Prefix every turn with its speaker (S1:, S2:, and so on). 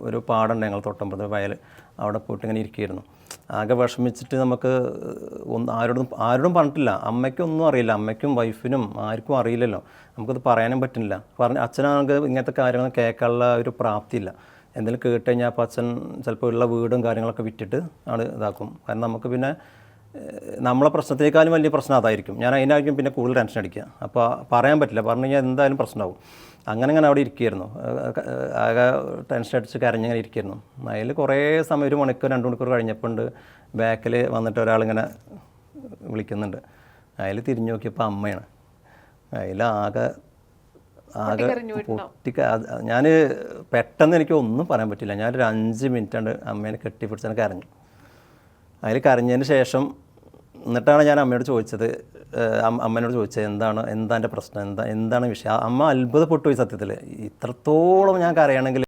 S1: ഒരു പാടുണ്ട് ഞങ്ങൾ തൊട്ടമ്പത് വയൽ, അവിടെ പോയിട്ട് ഇങ്ങനെ ഇരിക്കുകയായിരുന്നു. ആകെ വിഷമിച്ചിട്ട് നമുക്ക് ആരോടും പറഞ്ഞിട്ടില്ല. അമ്മയ്ക്കൊന്നും അറിയില്ല, അമ്മയ്ക്കും വൈഫിനും ആർക്കും അറിയില്ലല്ലോ, നമുക്കത് പറയാനും പറ്റുന്നില്ല. അച്ഛനാണെങ്കിൽ ഇങ്ങനത്തെ കാര്യങ്ങൾ കേൾക്കാനുള്ള ഒരു പ്രാപ്തിയില്ല. എന്തെങ്കിലും കേട്ട് കഴിഞ്ഞാൽ അപ്പോൾ അച്ഛൻ ചിലപ്പോൾ ഉള്ള വീടും കാര്യങ്ങളൊക്കെ വിറ്റിട്ട് ആണ് ഇതാക്കും. കാരണം നമുക്ക് പിന്നെ നമ്മളെ പ്രശ്നത്തേക്കാളും വലിയ പ്രശ്നം അതായിരിക്കും. ഞാൻ അതിനായിരിക്കും പിന്നെ കൂടുതൽ ടെൻഷൻ അടിക്കുക. അപ്പോൾ പറയാൻ പറ്റില്ല, പറഞ്ഞു കഴിഞ്ഞാൽ എന്തായാലും പ്രശ്നമാവും. അങ്ങനെ അവിടെ ഇരിക്കുകയായിരുന്നു. ആകെ ടെൻഷൻ അടിച്ച് കരഞ്ഞിങ്ങനെ ഇരിക്കുകയായിരുന്നു. അതിൽ കുറേ സമയം, 1 മണിക്കൂർ 2 മണിക്കൂർ കഴിഞ്ഞപ്പോൾ ബാക്കിൽ വന്നിട്ട് ഒരാളിങ്ങനെ വിളിക്കുന്നുണ്ട്. അതിൽ തിരിഞ്ഞു നോക്കിയപ്പോൾ അമ്മയാണ്. അതിലാകെ ഞാൻ പെട്ടെന്ന് എനിക്ക് ഒന്നും പറയാൻ പറ്റില്ല. ഞാനൊരു 5 മിനിറ്റ് കൊണ്ട് അമ്മേനെ കെട്ടിപ്പിടിച്ചാൽ കരഞ്ഞു. അതിൽ കരഞ്ഞതിന് ശേഷം എന്നിട്ടാണ് ഞാൻ അമ്മയോട് ചോദിച്ചത്, അമ്മേനോട് ചോദിച്ചത് എന്താണ് എൻ്റെ പ്രശ്നം, എന്താണ് വിഷയം. അമ്മ അത്ഭുതപ്പെട്ടു പോയി സത്യത്തിൽ. ഇത്രത്തോളം ഞാൻ കരയണമെങ്കിൽ